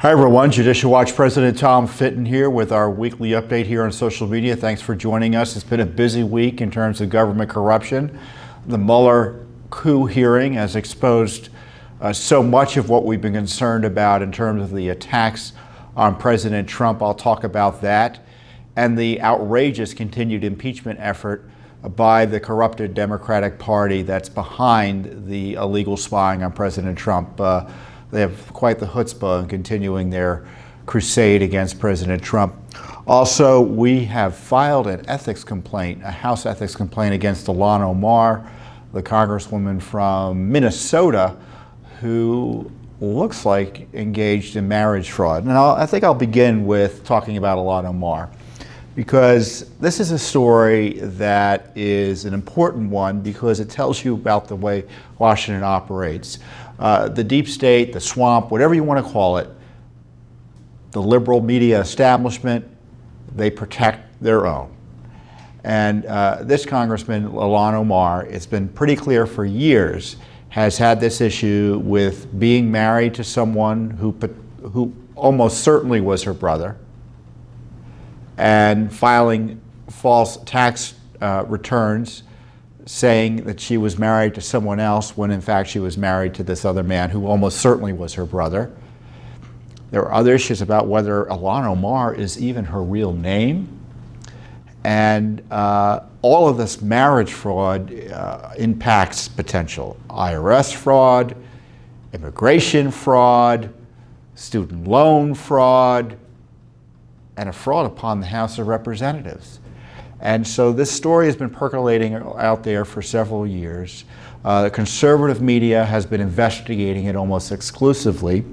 Hi everyone, Judicial Watch President Tom Fitton here with our weekly update here on social media. Thanks for joining us. It's been a busy week in terms of government corruption. The Mueller coup hearing has exposed so much of what we've been concerned about in terms of the attacks on President Trump. I'll talk about that. And the outrageous continued impeachment effort by the corrupted Democratic Party that's behind the illegal spying on President Trump. They have quite the chutzpah in continuing their crusade against President Trump. Also, we have filed an ethics complaint, a House ethics complaint against Ilhan Omar, the congresswoman from Minnesota, who looks like engaged in marriage fraud. And I think I'll begin with talking about Ilhan Omar, because this is a story that is an important one because it tells you about the way Washington operates. The deep state, the swamp, whatever you want to call it, the liberal media establishment, they protect their own. And this Congressman, Ilhan Omar, it's been pretty clear for years, has had this issue with being married to someone who almost certainly was her brother, and filing false tax returns saying that she was married to someone else when in fact she was married to this other man who almost certainly was her brother. There are other issues about whether Ilhan Omar is even her real name. And all of this marriage fraud impacts potential IRS fraud, immigration fraud, student loan fraud, and a fraud upon the House of Representatives. And so this story has been percolating out there for several years. The conservative media has been investigating it almost exclusively.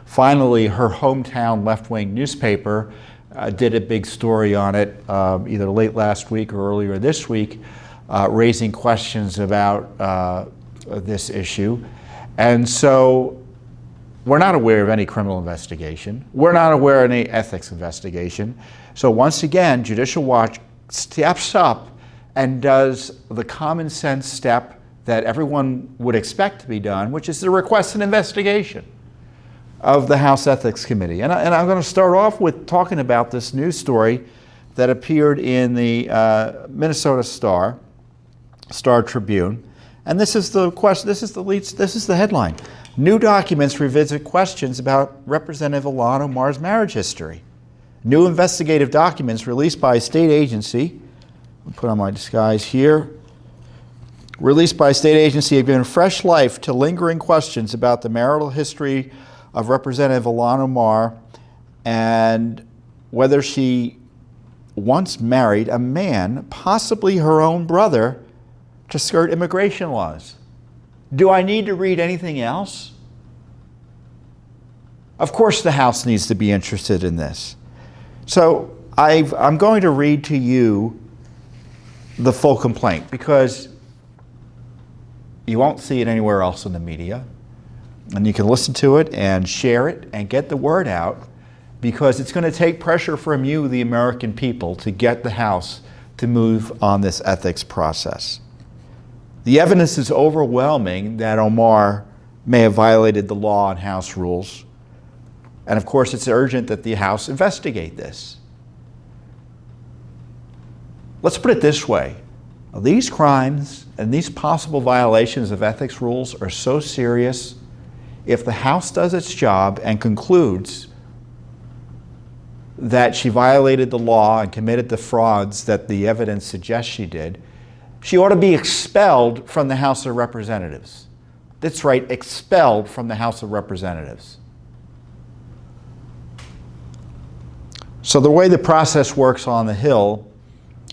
Finally, her hometown left-wing newspaper did a big story on it either late last week or earlier this week, raising questions about this issue. And so we're not aware of any criminal investigation. We're not aware of any ethics investigation. So once again, Judicial Watch steps up and does the common sense step that everyone would expect to be done, which is to request an investigation of the House Ethics Committee. And I'm going to start off with talking about this news story that appeared in the Minnesota Star Tribune. And this is the question, this is the headline. New documents revisit questions about Representative Ilhan Omar's marriage history. New investigative documents released by a state agency, I'll put on my disguise here, released by a state agency have given fresh life to lingering questions about the marital history of Representative Ilhan Omar and whether she once married a man, possibly her own brother, to skirt immigration laws. Do I need to read anything else? Of course the House needs to be interested in this. So I'm going to read to you the full complaint because you won't see it anywhere else in the media. And you can listen to it and share it and get the word out because it's going to take pressure from you, the American people, to get the House to move on this ethics process. The evidence is overwhelming that Omar may have violated the law and House rules. And of course, it's urgent that the House investigate this. Let's put it this way. These crimes and these possible violations of ethics rules are so serious, if the House does its job and concludes that she violated the law and committed the frauds that the evidence suggests she did, she ought to be expelled from the House of Representatives. That's right, expelled from the House of Representatives. So the way the process works on the Hill,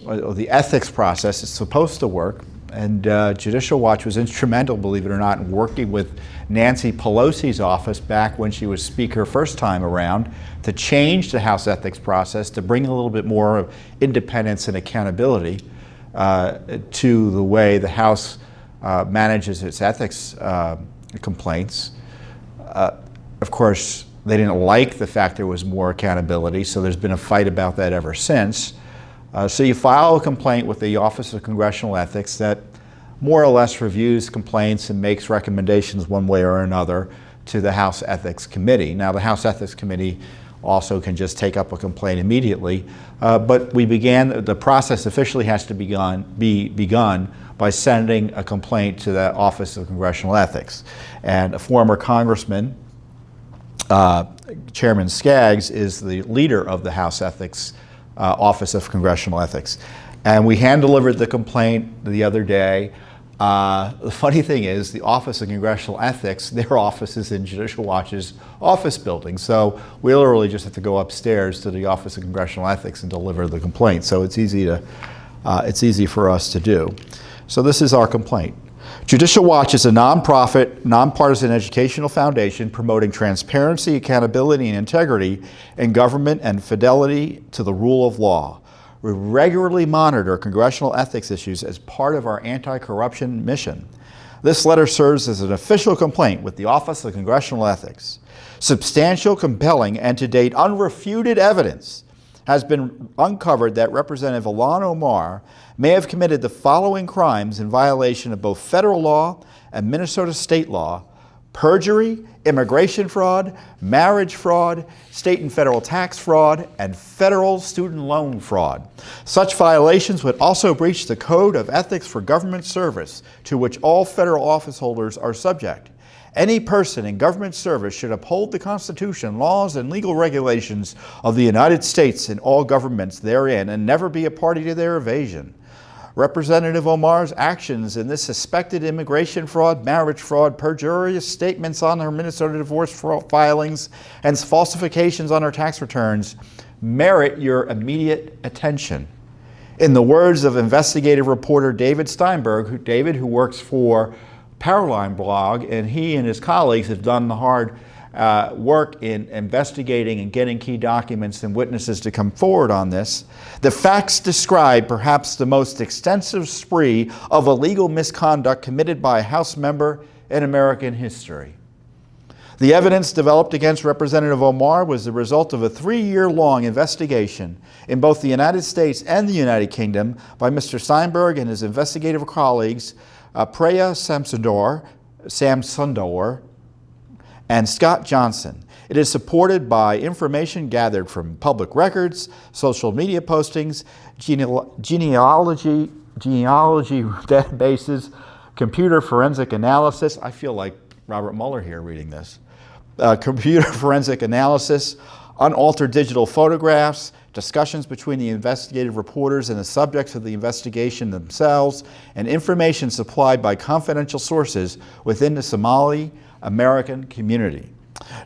or the ethics process, is supposed to work, and Judicial Watch was instrumental, believe it or not, in working with Nancy Pelosi's office back when she was Speaker first time around to change the House ethics process, to bring a little bit more of independence and accountability to the way the House manages its ethics complaints. Of course, they didn't like the fact there was more accountability, so there's been a fight about that ever since. So you file a complaint with the Office of Congressional Ethics that more or less reviews complaints and makes recommendations one way or another to the House Ethics Committee. Now, the House Ethics Committee also can just take up a complaint immediately, but the process officially has to be begun by sending a complaint to the Office of Congressional Ethics. And a former congressman, Chairman Skaggs, is the leader of the House Ethics Office of Congressional Ethics. And we hand-delivered the complaint the other day. The funny thing is, the Office of Congressional Ethics, their office is in Judicial Watch's office building. So we literally just have to go upstairs to the Office of Congressional Ethics and deliver the complaint. So it's easy for us to do. So this is our complaint. Judicial Watch is a nonprofit, nonpartisan educational foundation promoting transparency, accountability, and integrity in government and fidelity to the rule of law. We regularly monitor congressional ethics issues as part of our anti-corruption mission. This letter serves as an official complaint with the Office of Congressional Ethics. Substantial, compelling, and to date unrefuted evidence has been uncovered that Representative Ilhan Omar may have committed the following crimes in violation of both federal law and Minnesota state law: perjury, immigration fraud, marriage fraud, state and federal tax fraud, and federal student loan fraud. Such violations would also breach the Code of Ethics for Government Service, to which all federal office holders are subject. Any person in government service should uphold the Constitution, laws, and legal regulations of the United States and all governments therein, and never be a party to their evasion. Representative Omar's actions in this suspected immigration fraud, marriage fraud, perjurious statements on her Minnesota divorce filings, and falsifications on her tax returns merit your immediate attention. In the words of investigative reporter David Steinberg, who works for Powerline blog, and he and his colleagues have done the hard work in investigating and getting key documents and witnesses to come forward on this. The facts describe perhaps the most extensive spree of illegal misconduct committed by a House member in American history. The evidence developed against Representative Omar was the result of a 3-year-long investigation in both the United States and the United Kingdom by Mr. Steinberg and his investigative colleagues, Preya Samsundar, and Scott Johnson. It is supported by information gathered from public records, social media postings, genealogy databases, computer forensic analysis. I feel like Robert Mueller here reading this. Computer forensic analysis, unaltered digital photographs, discussions between the investigative reporters and the subjects of the investigation themselves, and information supplied by confidential sources within the Somali American community.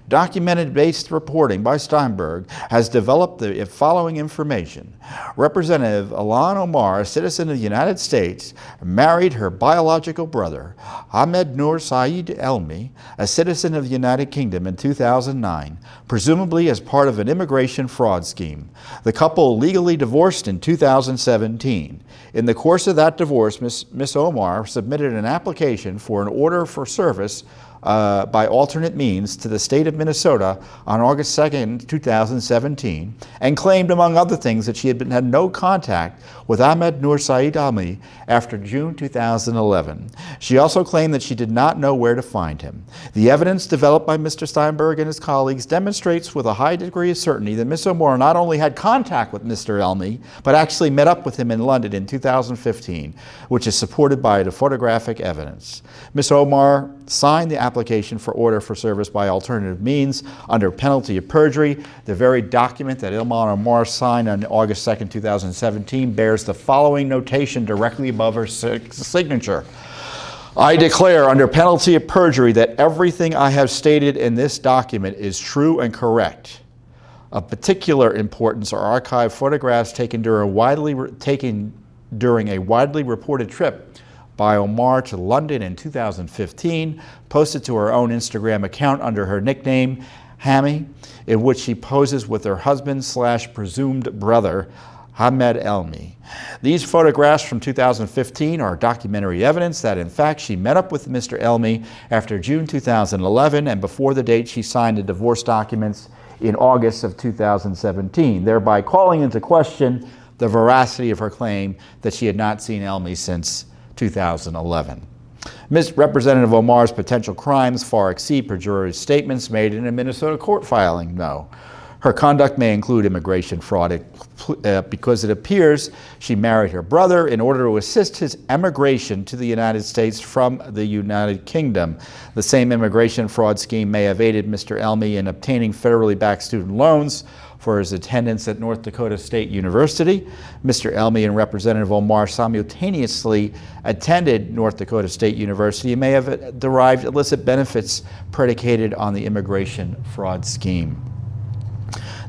Documented-based reporting by Steinberg has developed the following information. Representative Ilhan Omar, a citizen of the United States, married her biological brother, Ahmed Noor Saeed Elmi, a citizen of the United Kingdom, in 2009, presumably as part of an immigration fraud scheme. The couple legally divorced in 2017. In the course of that divorce, Ms. Omar submitted an application for an order for service by alternate means to the state of Minnesota on August 2nd, 2017, and claimed, among other things, that she had no contact with Ahmed Noor Saeed Elmi after June 2011. She also claimed that she did not know where to find him. The evidence developed by Mr. Steinberg and his colleagues demonstrates with a high degree of certainty that Ms. Omar not only had contact with Mr. Elmi, but actually met up with him in London in 2015, which is supported by the photographic evidence. Ms. Omar signed the application for order for service by alternative means under penalty of perjury. The very document that Ilhan Omar signed on August 2nd, 2017 bears the following notation directly above her signature. I declare under penalty of perjury that everything I have stated in this document is true and correct. Of particular importance are archived photographs taken during a widely reported trip by Omar to London in 2015, posted to her own Instagram account under her nickname, Hammy, in which she poses with her husband/presumed brother, Ahmed Elmi. These photographs from 2015 are documentary evidence that, in fact, she met up with Mr. Elmi after June 2011 and before the date she signed the divorce documents in August of 2017, thereby calling into question the veracity of her claim that she had not seen Elmi since 2011. Ms. Representative Omar's potential crimes far exceed perjurious statements made in a Minnesota court filing, no. Her conduct may include immigration fraud because it appears she married her brother in order to assist his emigration to the United States from the United Kingdom. The same immigration fraud scheme may have aided Mr. Elmy in obtaining federally backed student loans for his attendance at North Dakota State University. Mr. Elmy and Representative Omar simultaneously attended North Dakota State University and may have derived illicit benefits predicated on the immigration fraud scheme.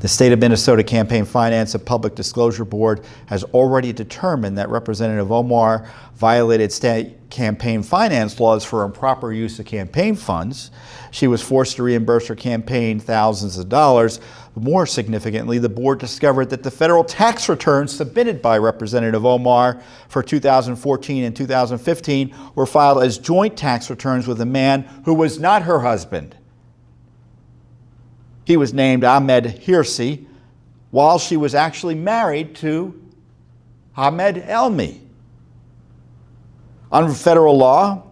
The State of Minnesota Campaign Finance and Public Disclosure Board has already determined that Representative Omar violated state campaign finance laws for improper use of campaign funds. She was forced to reimburse her campaign thousands of dollars. More significantly, the board discovered that the federal tax returns submitted by Representative Omar for 2014 and 2015 were filed as joint tax returns with a man who was not her husband. He was named Ahmed Hirsi, while she was actually married to Ahmed Elmy. Under federal law,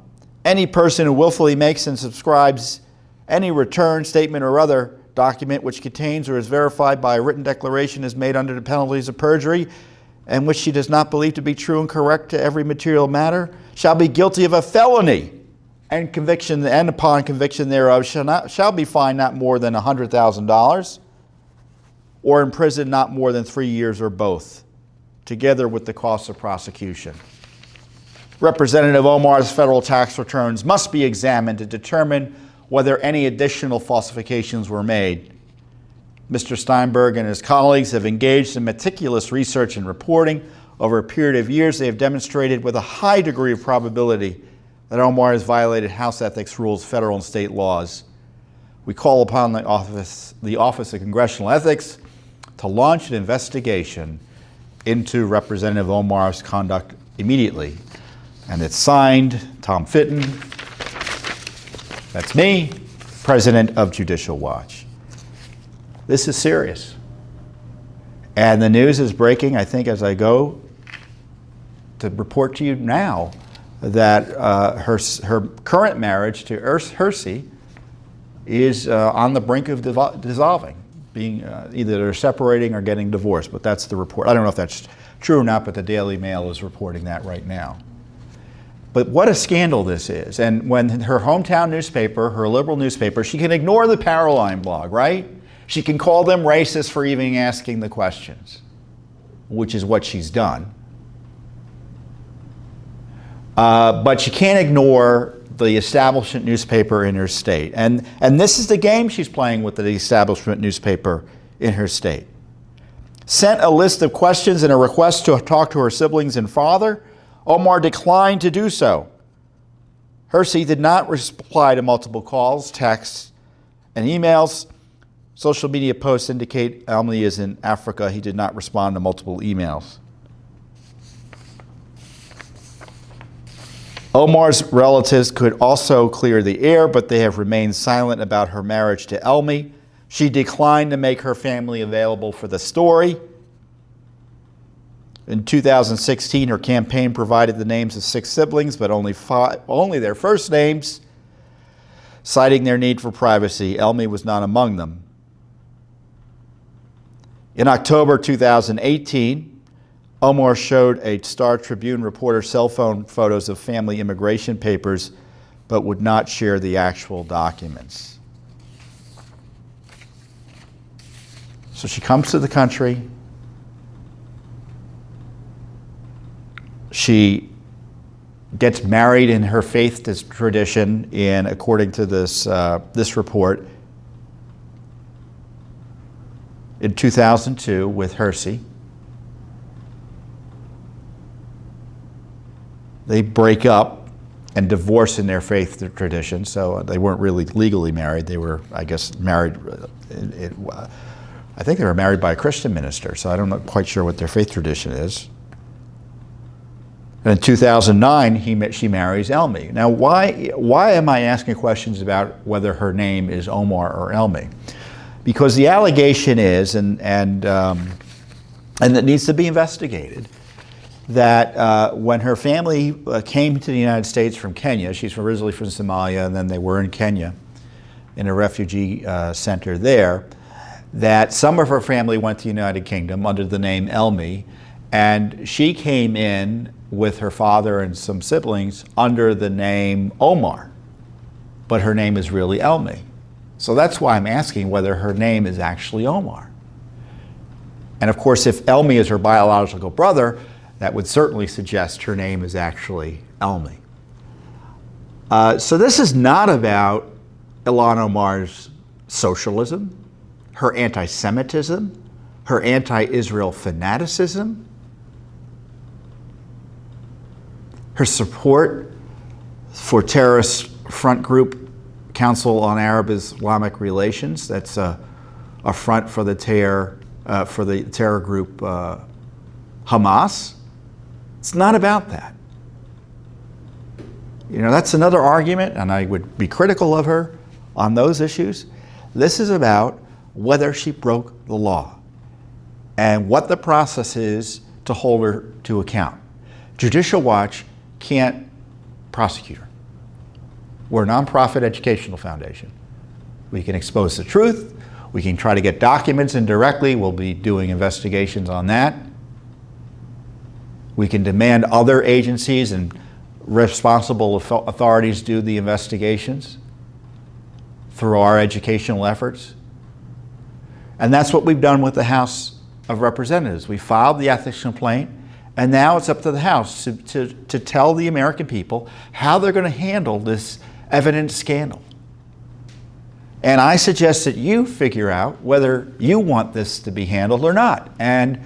any person who willfully makes and subscribes any return, statement, or other document which contains or is verified by a written declaration is made under the penalties of perjury and which she does not believe to be true and correct to every material matter shall be guilty of a felony, and conviction, and upon conviction thereof shall be fined not more than $100,000 or imprisoned not more than 3 years or both, together with the costs of prosecution. Representative Omar's federal tax returns must be examined to determine whether any additional falsifications were made. Mr. Steinberg and his colleagues have engaged in meticulous research and reporting. Over a period of years, they have demonstrated with a high degree of probability that Omar has violated House ethics rules, federal and state laws. We call upon the Office of Congressional Ethics to launch an investigation into Representative Omar's conduct immediately. And it's signed, Tom Fitton, that's me, President of Judicial Watch. This is serious. And the news is breaking, I think, as I go to report to you now, that her current marriage to Hirsi is on the brink of dissolving, being either they're separating or getting divorced, but that's the report. I don't know if that's true or not, but the Daily Mail is reporting that right now. But what a scandal this is. And when her hometown newspaper, her liberal newspaper, she can ignore the Paroline blog, right? She can call them racist for even asking the questions, which is what she's done. But she can't ignore the establishment newspaper in her state. And this is the game she's playing with the establishment newspaper in her state. Sent a list of questions and a request to talk to her siblings and father. Omar declined to do so. Hirsi did not reply to multiple calls, texts, and emails. Social media posts indicate Elmy is in Africa. He did not respond to multiple emails. Omar's relatives could also clear the air, but they have remained silent about her marriage to Elmy. She declined to make her family available for the story. In 2016, her campaign provided the names of 6 siblings, but only their first names, citing their need for privacy. Elmy was not among them. In October 2018, Omar showed a Star Tribune reporter cell phone photos of family immigration papers, but would not share the actual documents. So she comes to the country. She gets married in her faith tradition, according to this report, in 2002 with Hirsi. They break up and divorce in their faith tradition, so they weren't really legally married. They were, I guess, married. I think they were married by a Christian minister, so I'm not quite sure what their faith tradition is. And in 2009, she marries Elmy. Now, why am I asking questions about whether her name is Omar or Elmy? Because the allegation is, and it needs to be investigated, that when her family came to the United States from Kenya, she's originally from Somalia, and then they were in Kenya in a refugee center there, that some of her family went to the United Kingdom under the name Elmi, and she came in with her father and some siblings under the name Omar, but her name is really Elmi. So that's why I'm asking whether her name is actually Omar. And of course, if Elmi is her biological brother, that would certainly suggest her name is actually Elmi. So this is not about Ilhan Omar's socialism, her anti-Semitism, her anti-Israel fanaticism, her support for terrorist front group Council on Arab-Islamic Relations. That's a front for the terror group Hamas. It's not about that. You know, that's another argument, and I would be critical of her on those issues. This is about whether she broke the law and what the process is to hold her to account. Judicial Watch can't prosecute her. We're a nonprofit educational foundation. We can expose the truth. We can try to get documents indirectly. We'll be doing investigations on that. We can demand other agencies and responsible authorities do the investigations through our educational efforts. And that's what we've done with the House of Representatives. We filed the ethics complaint, and now it's up to the House to tell the American people how they're going to handle this evidence scandal. And I suggest that you figure out whether you want this to be handled or not, and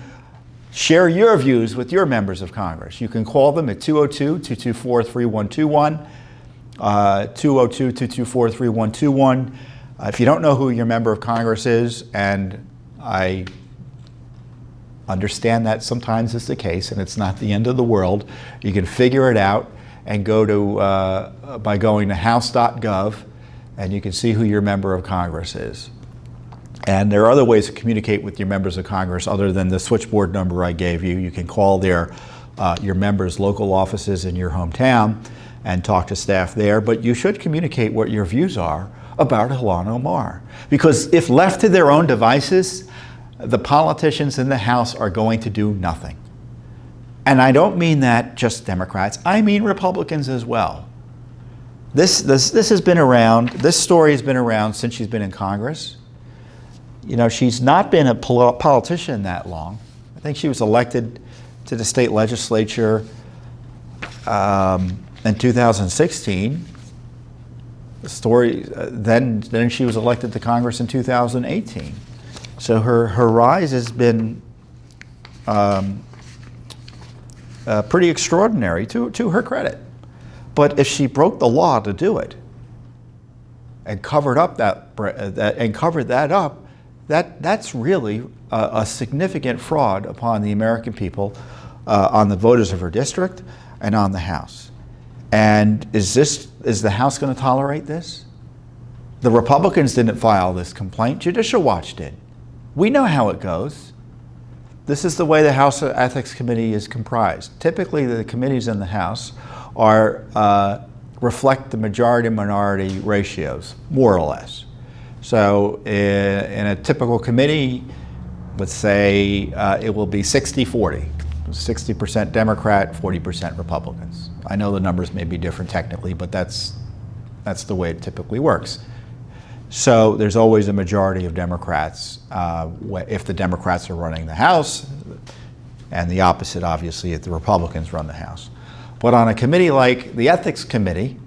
share your views with your members of Congress. You can call them at 202-224-3121, 202-224-3121. If you don't know who your member of Congress is, and I understand that sometimes is the case, and it's not the end of the world, you can figure it out and go to, by going to house.gov, and you can see who your member of Congress is. And there are other ways to communicate with your members of Congress other than the switchboard number I gave you. You can call your members' local offices in your hometown and talk to staff there, but you should communicate what your views are about Ilhan Omar. Because if left to their own devices, the politicians in the House are going to do nothing. And I don't mean that just Democrats, I mean Republicans as well. This has been around, this story has been around since she's been in Congress. You know, she's not been a politician that long. I think she was elected to the state legislature in 2016. The story, then she was elected to Congress in 2018. So her rise has been pretty extraordinary to her credit. But if she broke the law to do it and covered up that's really a significant fraud upon the American people, on the voters of her district, and on the House. And is the House going to tolerate this? The Republicans didn't file this complaint. Judicial Watch did. We know how it goes. This is the way the House Ethics Committee is comprised. Typically, the committees in the House reflect the majority-minority ratios, more or less. So in a typical committee, let's say it will be 60-40, 60% Democrat, 40% Republicans. I know the numbers may be different technically, but that's the way it typically works. So there's always a majority of Democrats if the Democrats are running the House, and the opposite, obviously, if the Republicans run the House. But on a committee like the Ethics Committee,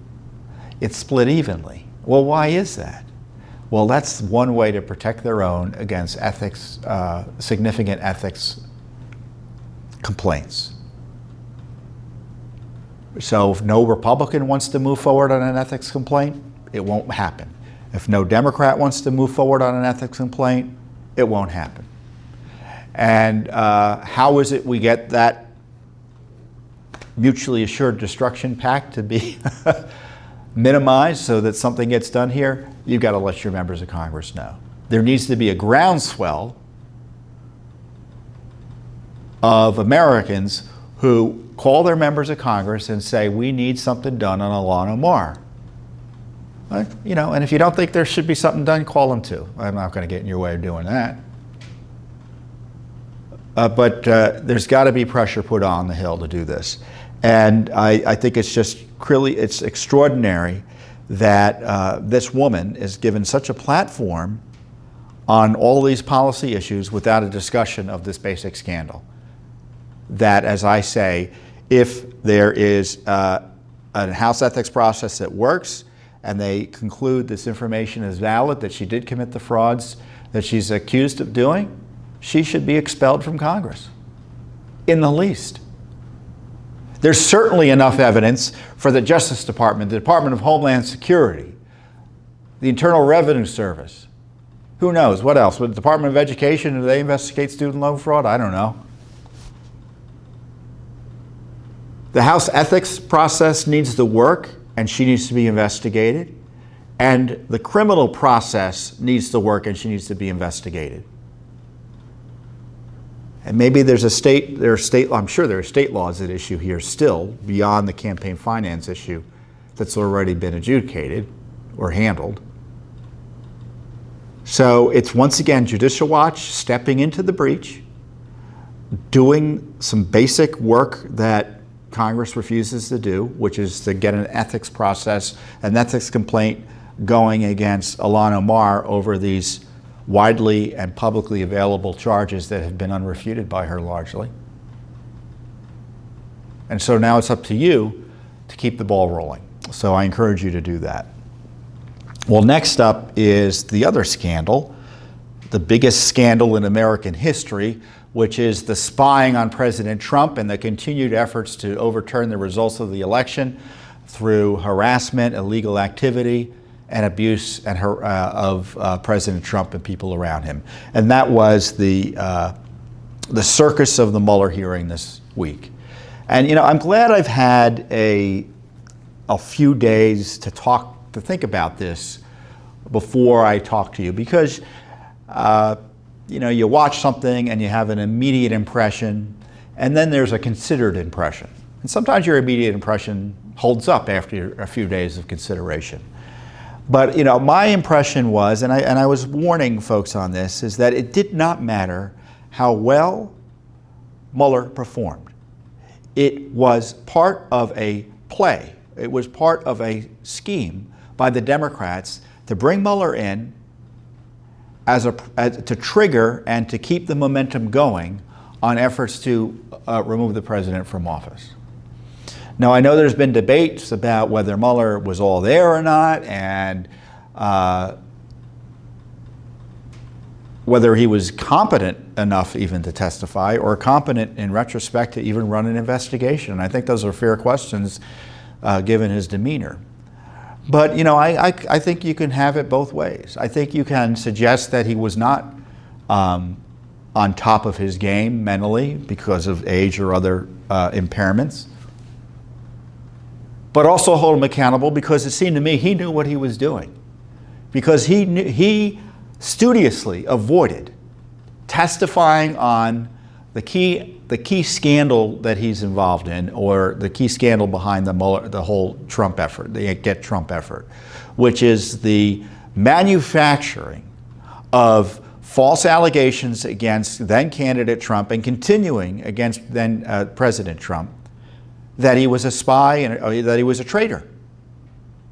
it's split evenly. Well, why is that? Well, that's one way to protect their own against ethics, significant ethics complaints. So if no Republican wants to move forward on an ethics complaint, it won't happen. If no Democrat wants to move forward on an ethics complaint, it won't happen. And how is it we get that mutually assured destruction pact to be minimized so that something gets done here? You've got to let your members of Congress know. There needs to be a groundswell of Americans who call their members of Congress and say, we need something done on Ilhan Omar. And if you don't think there should be something done, call them too. I'm not going to get in your way of doing that. But there's got to be pressure put on the Hill to do this. And I think it's just really, it's extraordinary that this woman is given such a platform on all of these policy issues without a discussion of this basic scandal. That, as I say, if there is a House ethics process that works and they conclude this information is valid, that she did commit the frauds that she's accused of doing, she should be expelled from Congress, in the least. There's certainly enough evidence for the Justice Department, the Department of Homeland Security, the Internal Revenue Service. Who knows? What else? With the Department of Education, do they investigate student loan fraud? I don't know. The House ethics process needs to work, and she needs to be investigated. And the criminal process needs to work, and she needs to be investigated. And maybe I'm sure there are state laws at issue here still, beyond the campaign finance issue that's already been adjudicated or handled. So it's once again Judicial Watch stepping into the breach, doing some basic work that Congress refuses to do, which is to get an ethics process, an ethics complaint going against Ilhan Omar over these widely and publicly available charges that have been unrefuted by her largely. And so now it's up to you to keep the ball rolling. So I encourage you to do that. Well, next up is the other scandal, the biggest scandal in American history, which is the spying on President Trump and the continued efforts to overturn the results of the election through harassment, illegal activity, and abuse of President Trump and people around him. And that was the circus of the Mueller hearing this week. And I'm glad I've had a few days to think about this before I talk to you, because you watch something and you have an immediate impression, and then there's a considered impression. And sometimes your immediate impression holds up after a few days of consideration. But my impression was, and I was warning folks on this, is that it did not matter how well Mueller performed. It was part of a play. It was part of a scheme by the Democrats to bring Mueller in to trigger and to keep the momentum going on efforts to remove the president from office. Now, I know there's been debates about whether Mueller was all there or not, and whether he was competent enough even to testify, or competent in retrospect to even run an investigation. And I think those are fair questions given his demeanor. But I think you can have it both ways. I think you can suggest that he was not on top of his game mentally because of age or other impairments, but also hold him accountable because it seemed to me he knew what he was doing, because he studiously avoided testifying on the key scandal that he's involved in, or the key scandal behind the whole Trump effort, the Get Trump effort, which is the manufacturing of false allegations against then candidate Trump and continuing against then President Trump, that he was a spy and that he was a traitor.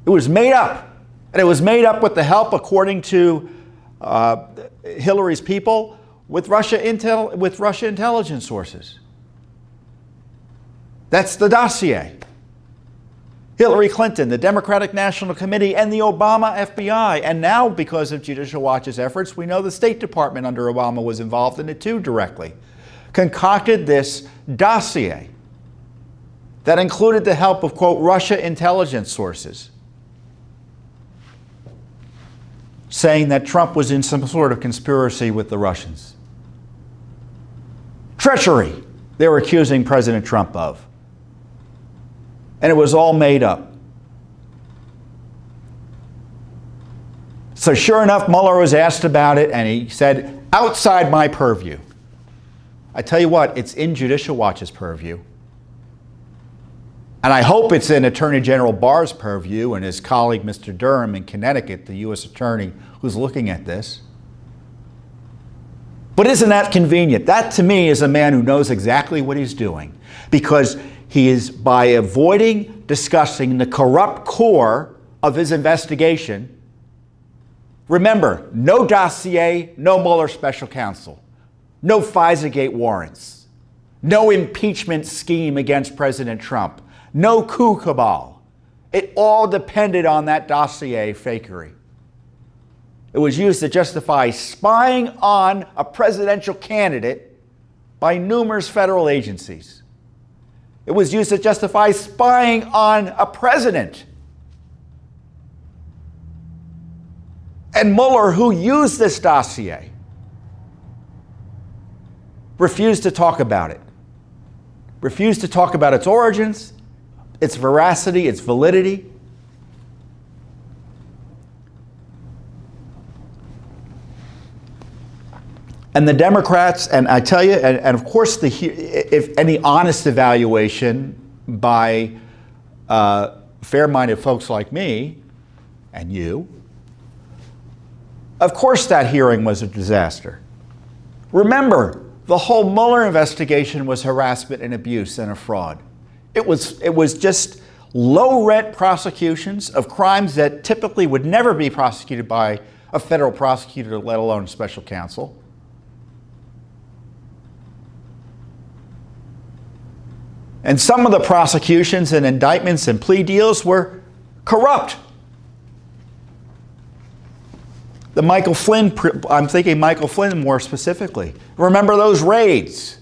It was made up. And it was made up with the help, according to Hillary's people, with Russia intelligence sources. That's the dossier. Hillary Clinton, the Democratic National Committee, and the Obama FBI. And now, because of Judicial Watch's efforts, we know the State Department under Obama was involved in it too directly, concocted this dossier that included the help of, quote, Russia intelligence sources, saying that Trump was in some sort of conspiracy with the Russians. Treachery, they were accusing President Trump of. And it was all made up. So sure enough, Mueller was asked about it, and he said, outside my purview. I tell you what, it's in Judicial Watch's purview. And I hope it's in Attorney General Barr's purview and his colleague, Mr. Durham in Connecticut, the U.S. attorney who's looking at this. But isn't that convenient? That, to me, is a man who knows exactly what he's doing, because he is, by avoiding discussing the corrupt core of his investigation. Remember, no dossier, no Mueller special counsel, no FISA-gate warrants, no impeachment scheme against President Trump, no coup cabal. It all depended on that dossier fakery. It was used to justify spying on a presidential candidate by numerous federal agencies. It was used to justify spying on a president. And Mueller, who used this dossier, refused to talk about it. Refused to talk about its origins, its veracity, its validity. And the Democrats, and I tell you, and of course, if any honest evaluation by fair-minded folks like me and you, of course that hearing was a disaster. Remember, the whole Mueller investigation was harassment and abuse and a fraud. It was just low-rent prosecutions of crimes that typically would never be prosecuted by a federal prosecutor, let alone a special counsel. And some of the prosecutions and indictments and plea deals were corrupt. The Michael Flynn, I'm thinking Michael Flynn more specifically. Remember those raids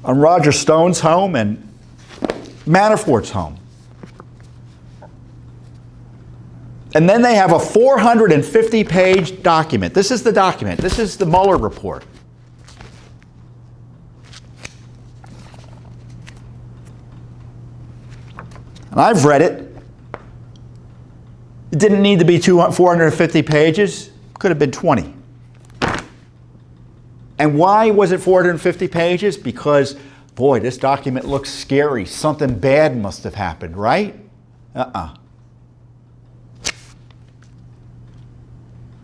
on Roger Stone's home and Manafort's home. And then they have a 450-page document. This is the document. This is the Mueller report. And I've read it. It didn't need to be 450 pages. Could have been 20. And why was it 450 pages? Because, boy, this document looks scary. Something bad must have happened, right?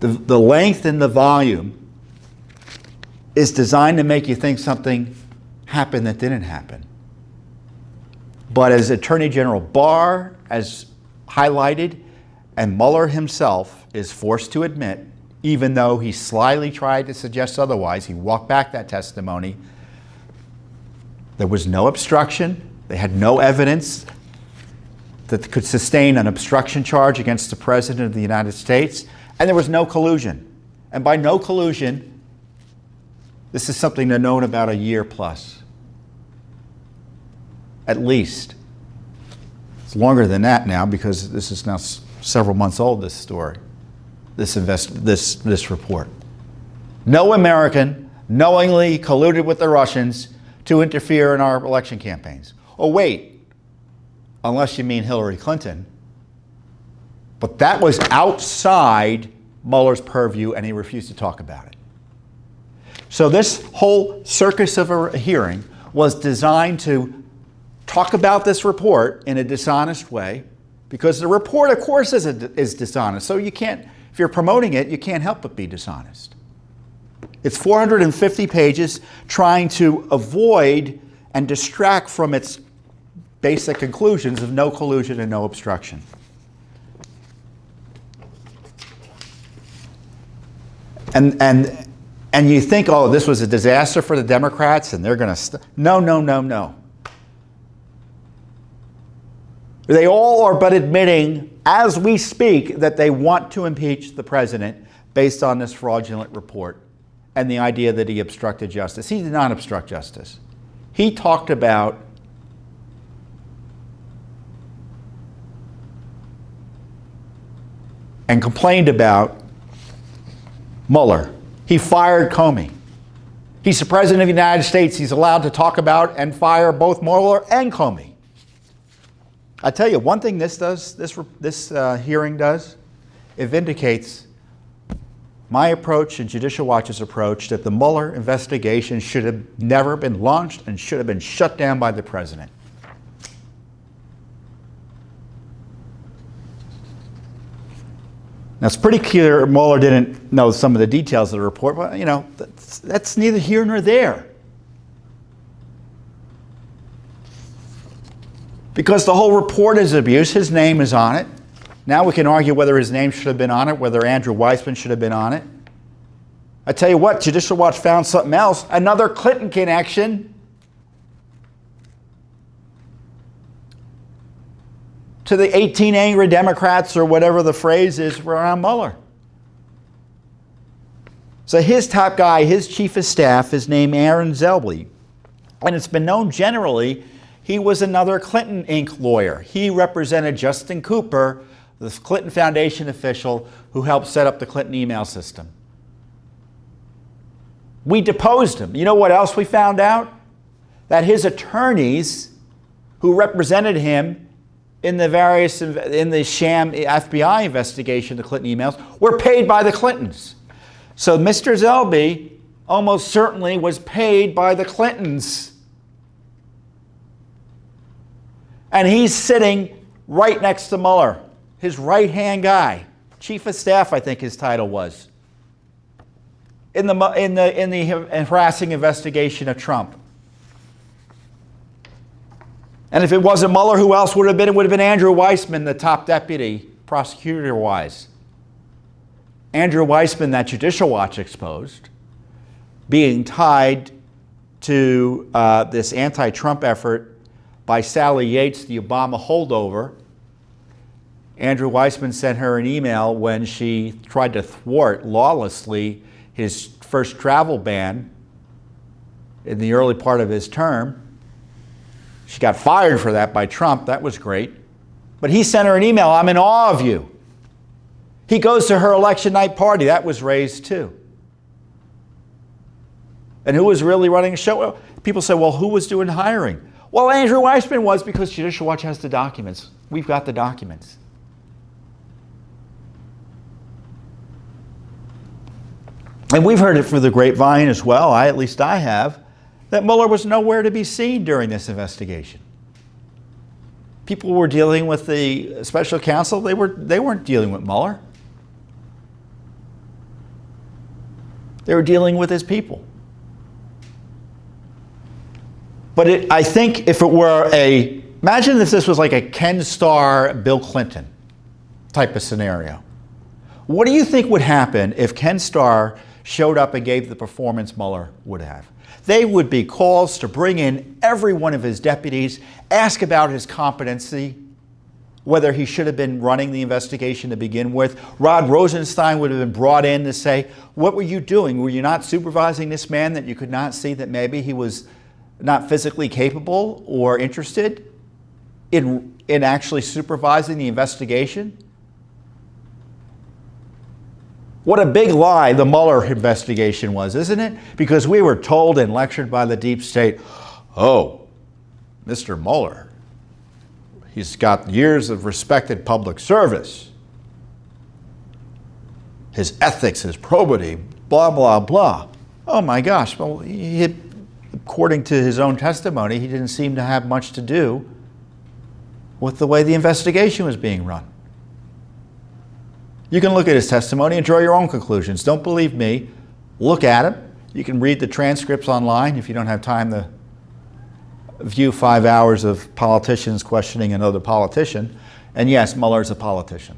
The length and the volume is designed to make you think something happened that didn't happen. But as Attorney General Barr has highlighted, and Mueller himself is forced to admit, even though he slyly tried to suggest otherwise, he walked back that testimony, there was no obstruction. They had no evidence that could sustain an obstruction charge against the President of the United States, and there was no collusion. And by no collusion, this is something they've known about a year plus. At least. It's longer than that now, because this is now several months old, this story, this report. No American knowingly colluded with the Russians to interfere in our election campaigns. Oh, wait, unless you mean Hillary Clinton. But that was outside Mueller's purview, and he refused to talk about it. So this whole circus of a hearing was designed to talk about this report in a dishonest way, because the report, of course, is dishonest. So you can't, if you're promoting it, you can't help but be dishonest. It's 450 pages trying to avoid and distract from its basic conclusions of no collusion and no obstruction. And you think, oh, this was a disaster for the Democrats and they're going to... No. They all are but admitting, as we speak, that they want to impeach the president based on this fraudulent report and the idea that he obstructed justice. He did not obstruct justice. He talked about and complained about Mueller. He fired Comey. He's the President of the United States. He's allowed to talk about and fire both Mueller and Comey. I tell you, one thing this hearing does, it vindicates my approach and Judicial Watch's approach that the Mueller investigation should have never been launched and should have been shut down by the president. Now, it's pretty clear Mueller didn't know some of the details of the report, but, you know, that's neither here nor there. Because the whole report is abuse. His name is on it. Now we can argue whether his name should have been on it, whether Andrew Weissman should have been on it. I tell you what, Judicial Watch found something else, another Clinton connection to the 18 angry Democrats, or whatever the phrase is, around Mueller. So his top guy, his chief of staff, is named Aaron Zelby. And it's been known generally he was another Clinton Inc. lawyer. He represented Justin Cooper, the Clinton Foundation official who helped set up the Clinton email system. We deposed him. You know what else we found out? That his attorneys who represented him in the sham FBI investigation, the Clinton emails, were paid by the Clintons. So Mr. Zelby almost certainly was paid by the Clintons. And he's sitting right next to Mueller, his right-hand guy, chief of staff, I think his title was, in the harassing investigation of Trump. And if it wasn't Mueller, who else would have been? It would have been Andrew Weissman, the top deputy, prosecutor-wise. Andrew Weissman, that Judicial Watch exposed, being tied to this anti-Trump effort by Sally Yates, the Obama holdover. Andrew Weissman sent her an email when she tried to thwart lawlessly his first travel ban in the early part of his term. She got fired for that by Trump. That was great. But he sent her an email, "I'm in awe of you." He goes to her election night party. That was raised too. And who was really running the show? Well, people say, well, who was doing hiring? Well, Andrew Weissman was, because Judicial Watch has the documents. We've got the documents. And we've heard it through the grapevine as well, at least I have, that Mueller was nowhere to be seen during this investigation. People were dealing with the special counsel. They weren't dealing with Mueller. They were dealing with his people. But I think if it were imagine if this was like a Ken Starr, Bill Clinton type of scenario. What do you think would happen if Ken Starr showed up and gave the performance Mueller would have? They would be calls to bring in every one of his deputies, ask about his competency, whether he should have been running the investigation to begin with. Rod Rosenstein would have been brought in to say, what were you doing? Were you not supervising this man that you could not see that maybe he was not physically capable or interested in actually supervising the investigation? What a big lie the Mueller investigation was, isn't it? Because we were told and lectured by the deep state, oh, Mr. Mueller, he's got years of respected public service. His ethics, his probity, blah, blah, blah. Oh my gosh, well, according to his own testimony, he didn't seem to have much to do with the way the investigation was being run. You can look at his testimony and draw your own conclusions. Don't believe me. Look at him. You can read the transcripts online if you don't have time to view 5 hours of politicians questioning another politician. And yes, Mueller's a politician.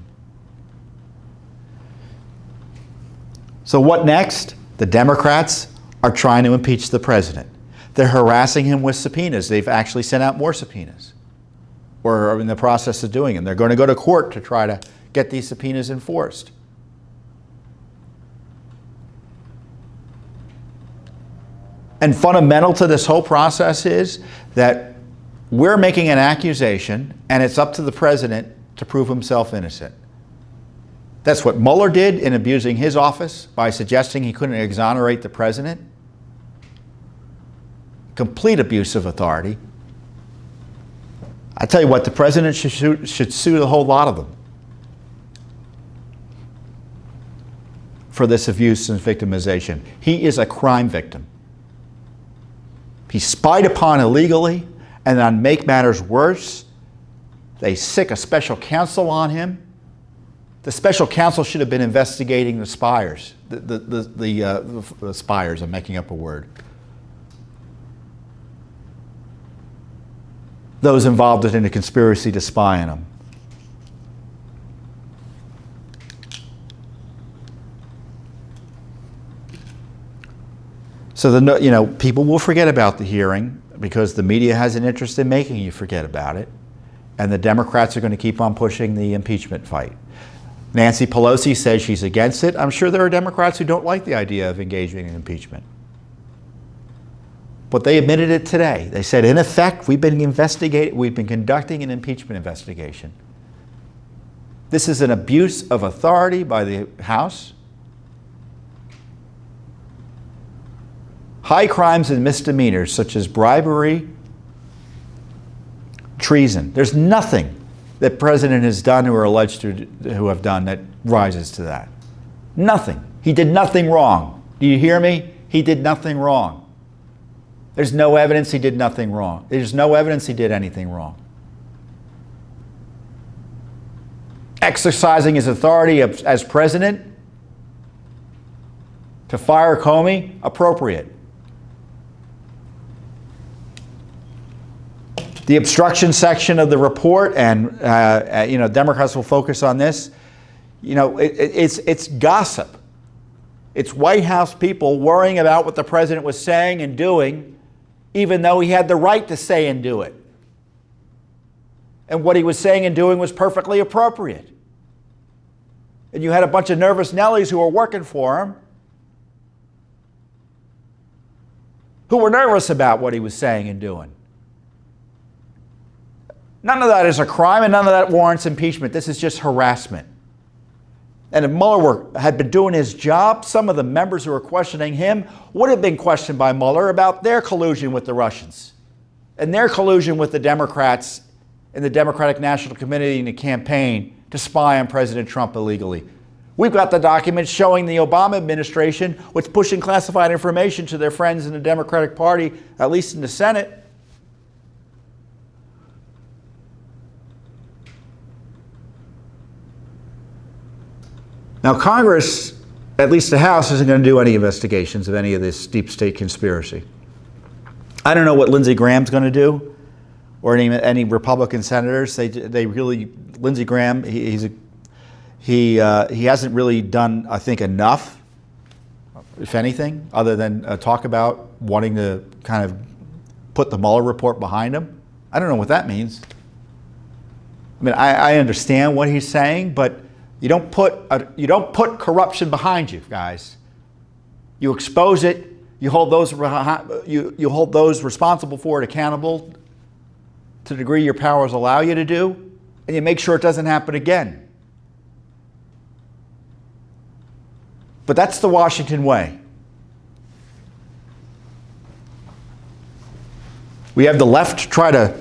So what next? The Democrats are trying to impeach the president. They're harassing him with subpoenas. They've actually sent out more subpoenas, or are in the process of doing them. They're going to go to court to try to get these subpoenas enforced. And fundamental to this whole process is that we're making an accusation, and it's up to the president to prove himself innocent. That's what Mueller did in abusing his office by suggesting he couldn't exonerate the president. Complete abuse of authority. I tell you what, the president should sue the whole lot of them for this abuse and victimization. He is a crime victim. He's spied upon illegally, and then make matters worse, they sick a special counsel on him. The special counsel should have been investigating the spies. The spies, I'm making up a word. Those involved in a conspiracy to spy on him. So people will forget about the hearing because the media has an interest in making you forget about it, and the Democrats are going to keep on pushing the impeachment fight. Nancy Pelosi says she's against it. I'm sure there are Democrats who don't like the idea of engaging in impeachment. But they admitted it today. They said, in effect, we've been conducting an impeachment investigation. This is an abuse of authority by the House. High crimes and misdemeanors such as bribery, treason. There's nothing that the president has done or alleged to have done that rises to that. Nothing. He did nothing wrong. Do you hear me? He did nothing wrong. There's no evidence he did nothing wrong. There's no evidence he did anything wrong. Exercising his authority as president to fire Comey, appropriate. The obstruction section of the report, and Democrats will focus on this. It's gossip. It's White House people worrying about what the president was saying and doing, even though he had the right to say and do it. And what he was saying and doing was perfectly appropriate. And you had a bunch of nervous Nellies who were working for him, who were nervous about what he was saying and doing. None of that is a crime, and none of that warrants impeachment. This is just harassment. And if Mueller had been doing his job, some of the members who were questioning him would have been questioned by Mueller about their collusion with the Russians and their collusion with the Democrats in the Democratic National Committee and the campaign to spy on President Trump illegally. We've got the documents showing the Obama administration was pushing classified information to their friends in the Democratic Party, at least in the Senate. Now, Congress, at least the House, isn't going to do any investigations of any of this deep state conspiracy. I don't know what Lindsey Graham's going to do, or any Republican senators. They really, Lindsey Graham, he hasn't really done, I think, enough, if anything, other than talk about wanting to kind of put the Mueller report behind him. I don't know what that means. I mean, I understand what he's saying, but you don't put corruption behind you, guys. You expose it. You hold those you hold those responsible for it accountable to the degree your powers allow you to do, and you make sure it doesn't happen again. But that's the Washington way. We have the left try to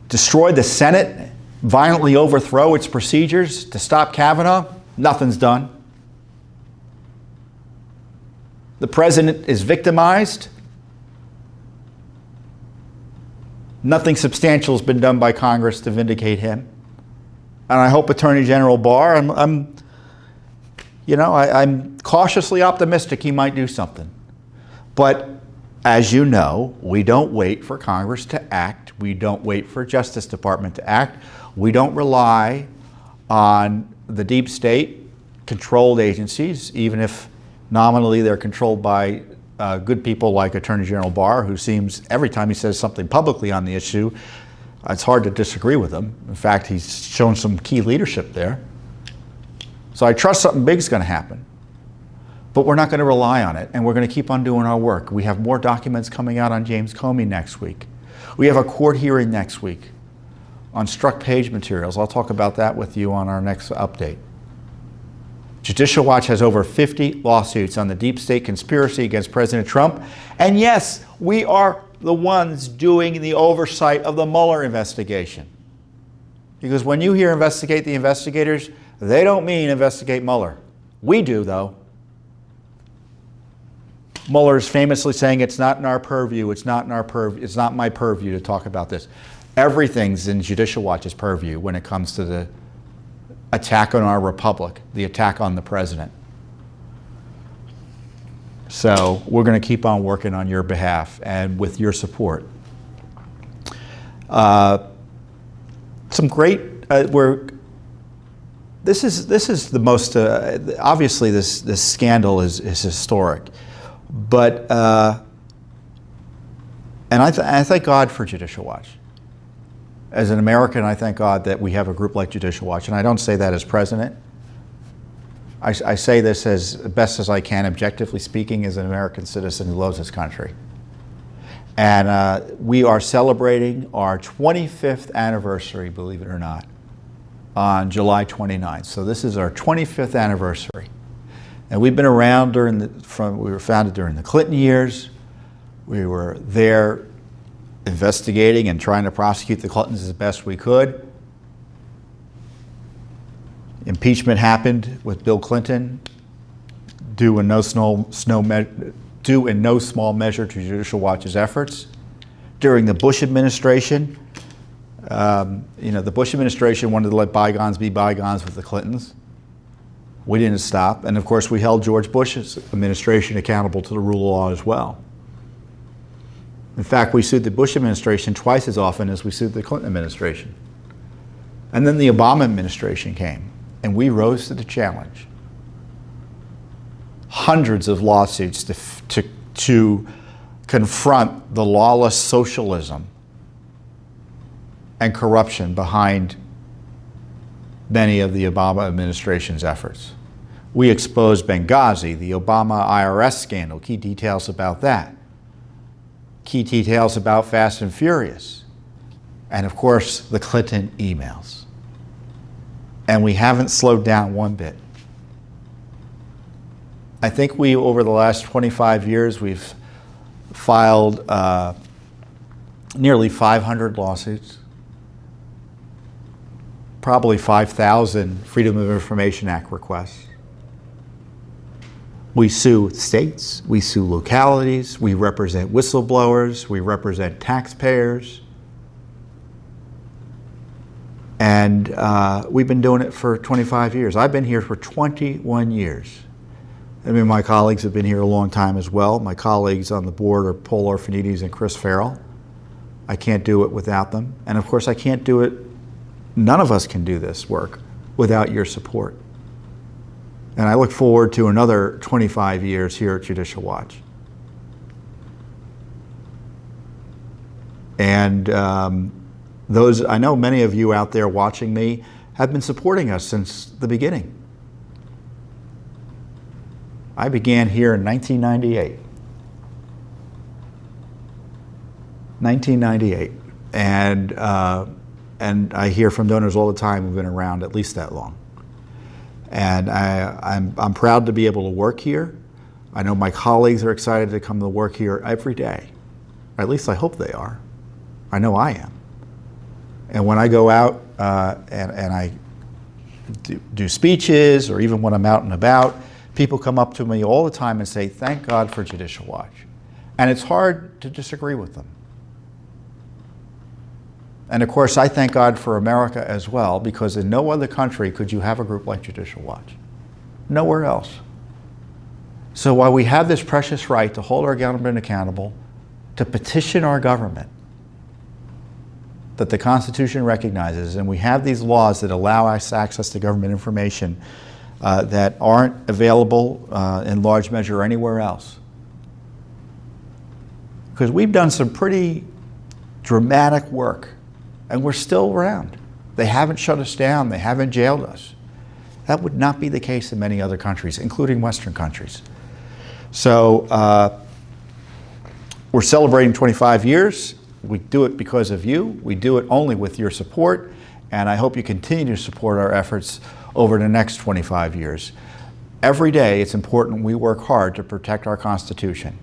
destroy the Senate, violently overthrow its procedures to stop Kavanaugh. Nothing's done. The president is victimized. Nothing substantial has been done by Congress to vindicate him. And I hope Attorney General Barr, I'm cautiously optimistic he might do something. But as you know, we don't wait for Congress to act. We don't wait for Justice Department to act. We don't rely on the deep state controlled agencies, even if nominally they're controlled by good people like Attorney General Barr, who seems, every time he says something publicly on the issue, it's hard to disagree with him. In fact, he's shown some key leadership there. So I trust something big is going to happen. But we're not going to rely on it, and we're going to keep on doing our work. We have more documents coming out on James Comey next week. We have a court hearing next week on struck page materials. I'll talk about that with you on our next update. Judicial Watch has over 50 lawsuits on the deep state conspiracy against President Trump. And yes, we are the ones doing the oversight of the Mueller investigation. Because when you hear investigate the investigators, they don't mean investigate Mueller. We do, though. Mueller's famously saying it's not in our purview, it's not my purview to talk about this. Everything's in Judicial Watch's purview when it comes to the attack on our republic, the attack on the president. So we're going to keep on working on your behalf and with your support. Some great this is the most obviously this scandal is historic, but and I thank God for Judicial Watch. As an American, I thank God that we have a group like Judicial Watch, and I don't say that as president. I say this as best as I can, objectively speaking, as an American citizen who loves this country. And we are celebrating our 25th anniversary, believe it or not, on July 29th. So this is our 25th anniversary. And we've been around we were founded during the Clinton years. We were there investigating and trying to prosecute the Clintons as best we could. Impeachment happened with Bill Clinton, due in no small measure to Judicial Watch's efforts. During the Bush administration, the Bush administration wanted to let bygones be bygones with the Clintons. We didn't stop. And of course, we held George Bush's administration accountable to the rule of law as well. In fact, we sued the Bush administration twice as often as we sued the Clinton administration. And then the Obama administration came, and we rose to the challenge. Hundreds of lawsuits to confront the lawless socialism and corruption behind many of the Obama administration's efforts. We exposed Benghazi, the Obama IRS scandal, key details about that. Key details about Fast and Furious. And of course, the Clinton emails. And we haven't slowed down one bit. I think over the last 25 years, we've filed nearly 500 lawsuits, probably 5,000 Freedom of Information Act requests. We sue states, we sue localities, we represent whistleblowers, we represent taxpayers. And we've been doing it for 25 years. I've been here for 21 years. I mean, my colleagues have been here a long time as well. My colleagues on the board are Paul Orphanides and Chris Farrell. I can't do it without them. And of course, I can't do it, none of us can do this work without your support. And I look forward to another 25 years here at Judicial Watch. And I know many of you out there watching me have been supporting us since the beginning. I began here in 1998. 1998. And I hear from donors all the time who've been around at least that long. And I'm proud to be able to work here. I know my colleagues are excited to come to work here every day. Or at least I hope they are. I know I am. And when I go out and I do speeches, or even when I'm out and about, people come up to me all the time and say, "Thank God for Judicial Watch." And it's hard to disagree with them. And of course, I thank God for America as well, because in no other country could you have a group like Judicial Watch. Nowhere else. So while we have this precious right to hold our government accountable, to petition our government that the Constitution recognizes, and we have these laws that allow us access to government information that aren't available in large measure anywhere else. Because we've done some pretty dramatic work, and we're still around. They haven't shut us down. They haven't jailed us. That would not be the case in many other countries, including Western countries. So we're celebrating 25 years. We do it because of you. We do it only with your support, and I hope you continue to support our efforts over the next 25 years. Every day, it's important we work hard to protect our Constitution.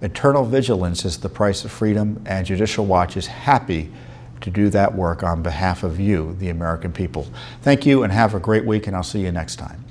Eternal vigilance is the price of freedom, and Judicial Watch is happy to do that work on behalf of you, the American people. Thank you, and have a great week, and I'll see you next time.